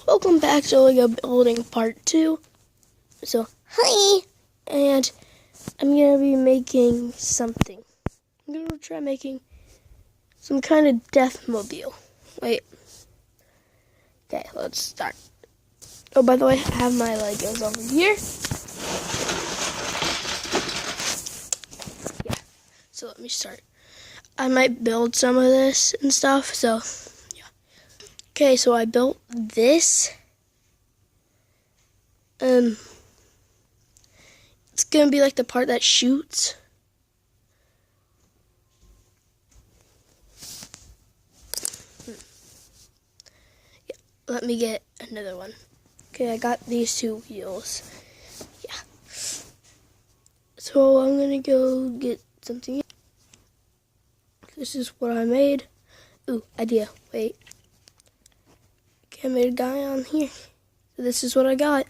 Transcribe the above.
Welcome back to Lego Building Part 2. So, hi! And I'm going to be making something. I'm going to try making some kind of Deathmobile. Wait. Okay, let's start. Oh, by the way, I have my Legos over here. Yeah, so let me start. I might build some of this and stuff, so yeah. Okay, so I built this. It's gonna be like the part that shoots. Yeah, let me get another one. Okay, I got these two wheels. Yeah. So I'm gonna go get something. This is what I made. Ooh, idea. Wait. Okay, I made a guy on here. So this is what I got.